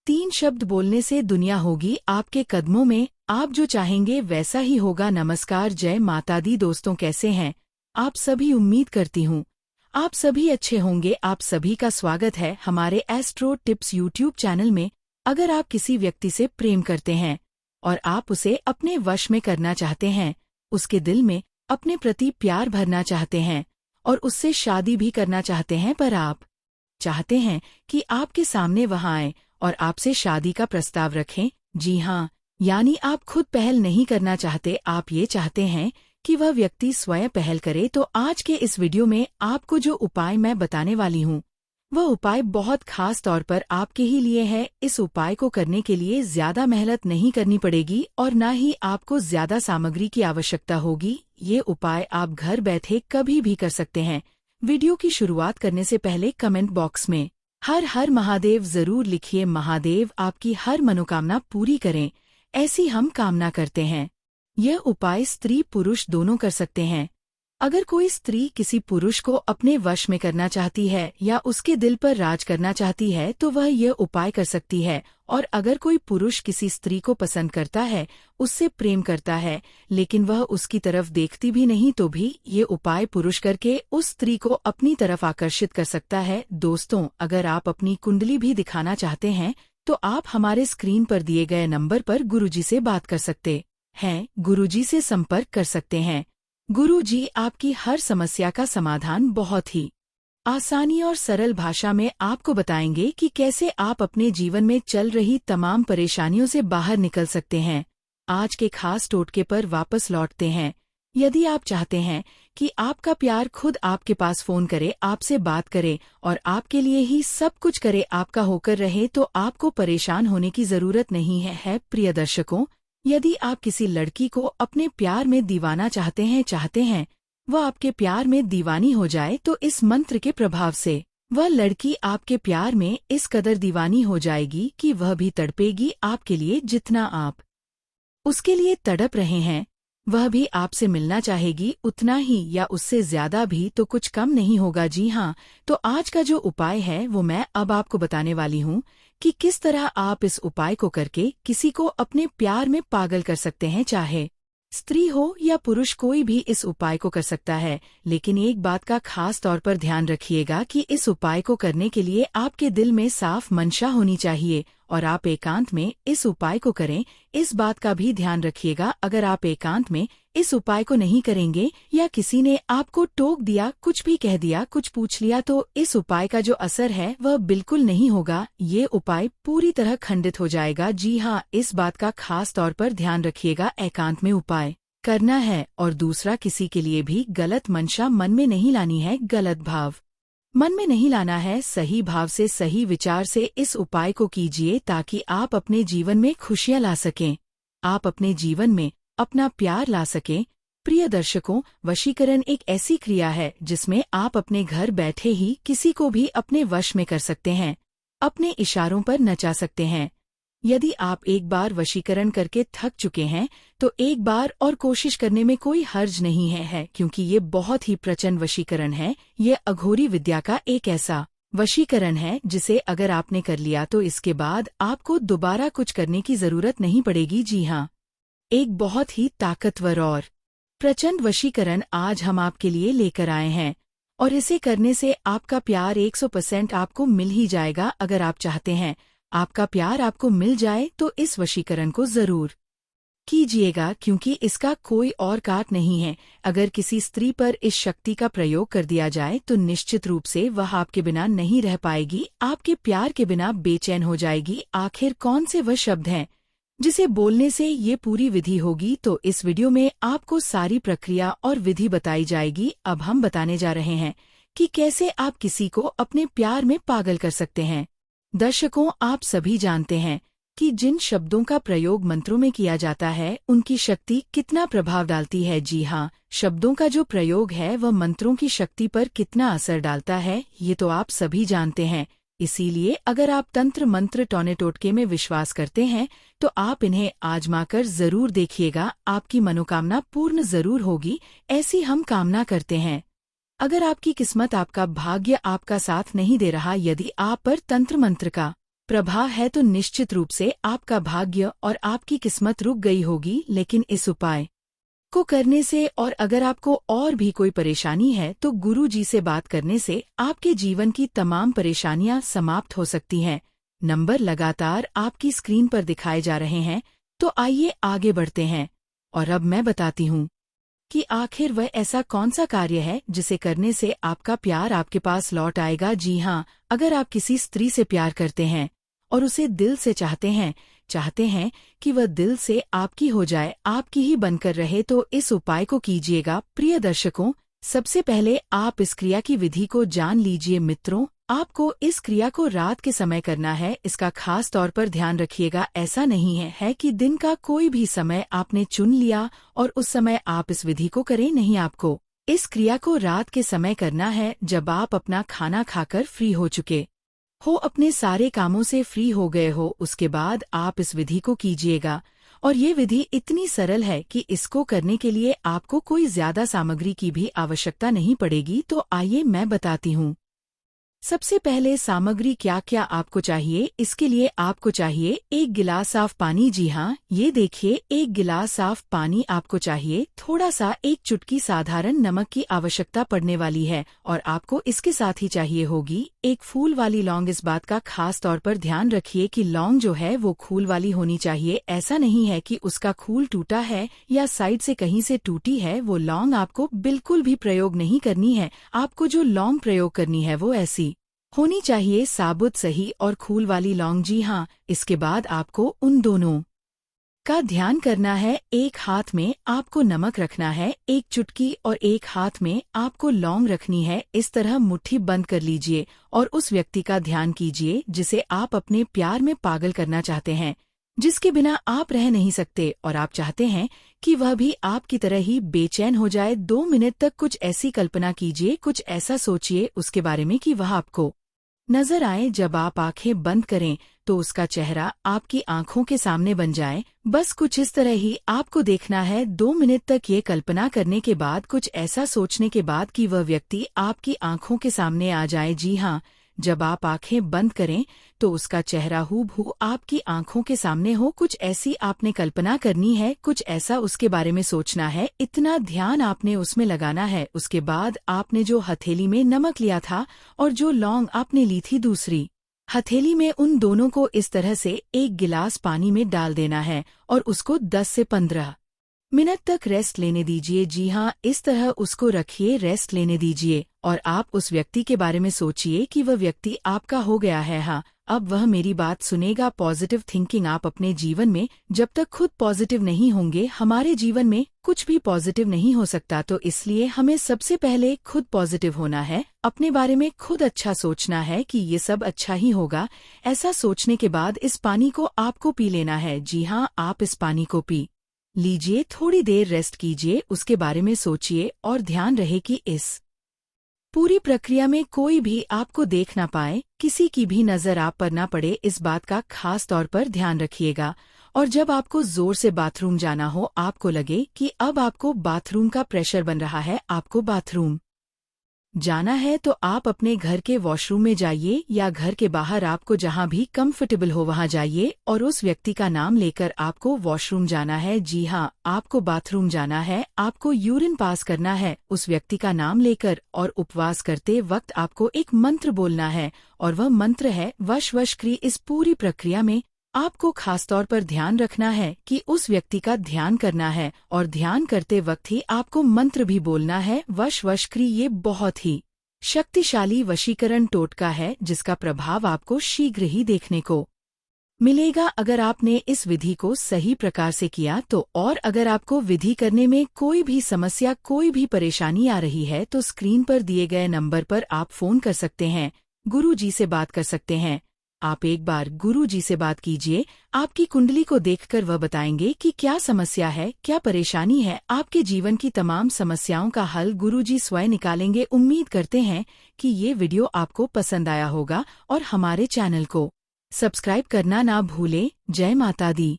3 शब्द बोलने से दुनिया होगी आपके कदमों में, आप जो चाहेंगे वैसा ही होगा। नमस्कार, जय माता दी दोस्तों, कैसे हैं आप सभी? उम्मीद करती हूँ आप सभी अच्छे होंगे। आप सभी का स्वागत है हमारे एस्ट्रो टिप्स यूट्यूब चैनल में। अगर आप किसी व्यक्ति से प्रेम करते हैं और आप उसे अपने वश में करना चाहते हैं, उसके दिल में अपने प्रति प्यार भरना चाहते हैं और उससे शादी भी करना चाहते हैं, पर आप चाहते हैं कि आपके सामने वहां आए और आपसे शादी का प्रस्ताव रखें। जी हाँ, यानी आप खुद पहल नहीं करना चाहते, आप ये चाहते हैं कि वह व्यक्ति स्वयं पहल करे। तो आज के इस वीडियो में आपको जो उपाय मैं बताने वाली हूँ, वह उपाय बहुत खास तौर पर आपके ही लिए है। इस उपाय को करने के लिए ज्यादा मेहनत नहीं करनी पड़ेगी और न ही आपको ज्यादा सामग्री की आवश्यकता होगी। ये उपाय आप घर बैठे कभी भी कर सकते हैं। वीडियो की शुरुआत करने से पहले कमेंट बॉक्स में हर हर महादेव जरूर लिखिए। महादेव आपकी हर मनोकामना पूरी करें, ऐसी हम कामना करते हैं। यह उपाय स्त्री पुरुष दोनों कर सकते हैं। अगर कोई स्त्री किसी पुरुष को अपने वश में करना चाहती है या उसके दिल पर राज करना चाहती है तो वह यह उपाय कर सकती है। और अगर कोई पुरुष किसी स्त्री को पसंद करता है, उससे प्रेम करता है, लेकिन वह उसकी तरफ देखती भी नहीं, तो भी ये उपाय पुरुष करके उस स्त्री को अपनी तरफ आकर्षित कर सकता है। दोस्तों, अगर आप अपनी कुंडली भी दिखाना चाहते हैं तो आप हमारे स्क्रीन पर दिए गए नंबर पर गुरुजी से बात कर सकते हैं, गुरुजी से संपर्क कर सकते हैं। गुरुजी आपकी हर समस्या का समाधान बहुत ही आसानी और सरल भाषा में आपको बताएंगे कि कैसे आप अपने जीवन में चल रही तमाम परेशानियों से बाहर निकल सकते हैं। आज के खास टोटके पर वापस लौटते हैं। यदि आप चाहते हैं कि आपका प्यार खुद आपके पास फोन करे, आपसे बात करे और आपके लिए ही सब कुछ करे, आपका होकर रहे, तो आपको परेशान होने की जरूरत नहीं है। प्रिय दर्शकों, यदि आप किसी लड़की को अपने प्यार में दीवाना चाहते हैं वह आपके प्यार में दीवानी हो जाए, तो इस मंत्र के प्रभाव से वह लड़की आपके प्यार में इस कदर दीवानी हो जाएगी कि वह भी तड़पेगी आपके लिए, जितना आप उसके लिए तड़प रहे हैं। वह भी आपसे मिलना चाहेगी उतना ही या उससे ज्यादा भी, तो कुछ कम नहीं होगा। जी हाँ, तो आज का जो उपाय है वो मैं अब आपको बताने वाली हूँ कि किस तरह आप इस उपाय को करके किसी को अपने प्यार में पागल कर सकते हैं। चाहे स्त्री हो या पुरुष, कोई भी इस उपाय को कर सकता है। लेकिन एक बात का खास तौर पर ध्यान रखिएगा कि इस उपाय को करने के लिए आपके दिल में साफ मंशा होनी चाहिए और आप एकांत में इस उपाय को करें। इस बात का भी ध्यान रखिएगा, अगर आप एकांत में इस उपाय को नहीं करेंगे या किसी ने आपको टोक दिया, कुछ भी कह दिया, कुछ पूछ लिया, तो इस उपाय का जो असर है वह बिल्कुल नहीं होगा। ये उपाय पूरी तरह खंडित हो जाएगा। जी हाँ, इस बात का खास तौर पर ध्यान रखिएगा, एकांत में उपाय करना है। और दूसरा, किसी के लिए भी गलत मंशा मन में नहीं लानी है, गलत भाव मन में नहीं लाना है। सही भाव से, सही विचार से इस उपाय को कीजिए ताकि आप अपने जीवन में खुशियां ला सकें, आप अपने जीवन में अपना प्यार ला सकें। प्रिय दर्शकों, वशीकरण एक ऐसी क्रिया है जिसमें आप अपने घर बैठे ही किसी को भी अपने वश में कर सकते हैं, अपने इशारों पर नचा सकते हैं। यदि आप एक बार वशीकरण करके थक चुके हैं तो एक बार और कोशिश करने में कोई हर्ज नहीं है, क्योंकि ये बहुत ही प्रचंड वशीकरण है। ये अघोरी विद्या का एक ऐसा वशीकरण है जिसे अगर आपने कर लिया तो इसके बाद आपको दोबारा कुछ करने की जरूरत नहीं पड़ेगी। जी हाँ, एक बहुत ही ताकतवर और प्रचंड वशीकरण आज हम आपके लिए लेकर आए हैं और इसे करने से आपका प्यार 100% आपको मिल ही जाएगा। अगर आप चाहते हैं आपका प्यार आपको मिल जाए तो इस वशीकरण को जरूर कीजिएगा, क्योंकि इसका कोई और काट नहीं है। अगर किसी स्त्री पर इस शक्ति का प्रयोग कर दिया जाए तो निश्चित रूप से वह आपके बिना नहीं रह पाएगी, आपके प्यार के बिना बेचैन हो जाएगी। आखिर कौन से वह शब्द हैं जिसे बोलने से ये पूरी विधि होगी? तो इस वीडियो में आपको सारी प्रक्रिया और विधि बताई जाएगी। अब हम बताने जा रहे हैं कि कैसे आप किसी को अपने प्यार में पागल कर सकते हैं। दर्शकों, आप सभी जानते हैं कि जिन शब्दों का प्रयोग मंत्रों में किया जाता है उनकी शक्ति कितना प्रभाव डालती है। जी हाँ, शब्दों का जो प्रयोग है वह मंत्रों की शक्ति पर कितना असर डालता है, ये तो आप सभी जानते हैं। इसीलिए अगर आप तंत्र मंत्र टोने टोटके में विश्वास करते हैं तो आप इन्हें आजमाकर जरूर देखिएगा, आपकी मनोकामना पूर्ण जरूर होगी, ऐसी हम कामना करते हैं। अगर आपकी किस्मत, आपका भाग्य आपका साथ नहीं दे रहा, यदि आप पर तंत्र मंत्र का प्रभाव है तो निश्चित रूप से आपका भाग्य और आपकी किस्मत रुक गई होगी, लेकिन इस उपाय को करने से और अगर आपको और भी कोई परेशानी है तो गुरु जी से बात करने से आपके जीवन की तमाम परेशानियां समाप्त हो सकती हैं। नंबर लगातार आपकी स्क्रीन पर दिखाए जा रहे हैं, तो आइए आगे बढ़ते हैं और अब मैं बताती हूँ कि आखिर वह ऐसा कौन सा कार्य है जिसे करने से आपका प्यार आपके पास लौट आएगा। जी हाँ, अगर आप किसी स्त्री से प्यार करते हैं और उसे दिल से चाहते हैं कि वह दिल से आपकी हो जाए, आपकी ही बनकर रहे, तो इस उपाय को कीजिएगा। प्रिय दर्शकों, सबसे पहले आप इस क्रिया की विधि को जान लीजिए। मित्रों, आपको इस क्रिया को रात के समय करना है। इसका खास तौर पर ध्यान रखिएगा। ऐसा नहीं है कि दिन का कोई भी समय आपने चुन लिया और उस समय आप इस विधि को करें। नहीं, आपको इस क्रिया को रात के समय करना है, जब आप अपना खाना खाकर फ्री हो चुके हो, अपने सारे कामों से फ्री हो गए हो, उसके बाद आप इस विधि को कीजिएगा। और ये विधि इतनी सरल है कि इसको करने के लिए आपको कोई ज्यादा सामग्री की भी आवश्यकता नहीं पड़ेगी। तो आइए मैं बताती हूँ। सबसे पहले सामग्री क्या क्या आपको चाहिए। इसके लिए आपको चाहिए 1 गिलास साफ पानी। जी हाँ, ये देखिए 1 गिलास साफ पानी आपको चाहिए। थोड़ा सा 1 चुटकी साधारण नमक की आवश्यकता पड़ने वाली है और आपको इसके साथ ही चाहिए होगी 1 फूल वाली लौंग। इस बात का खास तौर पर ध्यान रखिए कि लौंग जो है वो खूल वाली होनी चाहिए। ऐसा नहीं है कि उसका खूल टूटा है या साइड से कहीं से टूटी है, वो लौंग आपको बिल्कुल भी प्रयोग नहीं करनी है। आपको जो लौंग प्रयोग करनी है वो ऐसी होनी चाहिए, साबुत सही और खूल वाली लौंग। जी हाँ, इसके बाद आपको उन दोनों का ध्यान करना है। एक हाथ में आपको नमक रखना है 1 चुटकी और एक हाथ में आपको लौंग रखनी है। इस तरह मुट्ठी बंद कर लीजिए और उस व्यक्ति का ध्यान कीजिए जिसे आप अपने प्यार में पागल करना चाहते हैं, जिसके बिना आप रह नहीं सकते और आप चाहते हैं कि वह भी आपकी तरह ही बेचैन हो जाए। 2 मिनट तक कुछ ऐसी कल्पना कीजिए, कुछ ऐसा सोचिए उसके बारे में कि वह आपको नजर आए। जब आप आंखें बंद करें तो उसका चेहरा आपकी आंखों के सामने बन जाए। बस कुछ इस तरह ही आपको देखना है। 2 मिनट तक ये कल्पना करने के बाद, कुछ ऐसा सोचने के बाद कि वह व्यक्ति आपकी आंखों के सामने आ जाए। जी हाँ, जब आप आंखें बंद करें तो उसका चेहरा हूबहू आपकी आंखों के सामने हो। कुछ ऐसी आपने कल्पना करनी है, कुछ ऐसा उसके बारे में सोचना है, इतना ध्यान आपने उसमें लगाना है। उसके बाद आपने जो हथेली में नमक लिया था और जो लौंग आपने ली थी दूसरी हथेली में, उन दोनों को इस तरह से 1 गिलास पानी में डाल देना है और उसको 10 से 15 मिनट तक रेस्ट लेने दीजिए। जी हाँ, इस तरह उसको रखिए, रेस्ट लेने दीजिए और आप उस व्यक्ति के बारे में सोचिए कि वह व्यक्ति आपका हो गया है। हाँ, अब वह मेरी बात सुनेगा। Positive thinking. आप अपने जीवन में जब तक खुद पॉजिटिव नहीं होंगे, हमारे जीवन में कुछ भी पॉजिटिव नहीं हो सकता। तो इसलिए हमें सबसे पहले खुद पॉजिटिव होना है, अपने बारे में खुद अच्छा सोचना है कि ये सब अच्छा ही होगा। ऐसा सोचने के बाद इस पानी को आपको पी लेना है। जी हाँ, आप इस पानी को पी लीजिए, थोड़ी देर रेस्ट कीजिए, उसके बारे में सोचिए और ध्यान रहे कि इस पूरी प्रक्रिया में कोई भी आपको देख ना पाए, किसी की भी नजर आप पर ना पड़े। इस बात का खास तौर पर ध्यान रखिएगा। और जब आपको जोर से बाथरूम जाना हो, आपको लगे कि अब आपको बाथरूम का प्रेशर बन रहा है, आपको बाथरूम जाना है, तो आप अपने घर के वॉशरूम में जाइए या घर के बाहर आपको जहां भी कंफर्टेबल हो वहां जाइए और उस व्यक्ति का नाम लेकर आपको वॉशरूम जाना है। जी हाँ, आपको बाथरूम जाना है, आपको यूरिन पास करना है उस व्यक्ति का नाम लेकर। और उपवास करते वक्त आपको एक मंत्र बोलना है और वह मंत्र है वश वश क्री। इस पूरी प्रक्रिया में आपको खास तौर पर ध्यान रखना है कि उस व्यक्ति का ध्यान करना है और ध्यान करते वक्त ही आपको मंत्र भी बोलना है वश वश क्री। ये बहुत ही शक्तिशाली वशीकरण टोटका है जिसका प्रभाव आपको शीघ्र ही देखने को मिलेगा अगर आपने इस विधि को सही प्रकार से किया तो। और अगर आपको विधि करने में कोई भी समस्या, कोई भी परेशानी आ रही है तो स्क्रीन पर दिए गए नंबर पर आप फोन कर सकते हैं, गुरु जी से बात कर सकते हैं। आप एक बार गुरु जी से बात कीजिए, आपकी कुंडली को देखकर वह बताएंगे कि क्या समस्या है, क्या परेशानी है। आपके जीवन की तमाम समस्याओं का हल गुरु जी स्वयं निकालेंगे। उम्मीद करते हैं कि ये वीडियो आपको पसंद आया होगा और हमारे चैनल को सब्सक्राइब करना ना भूलें। जय माता दी।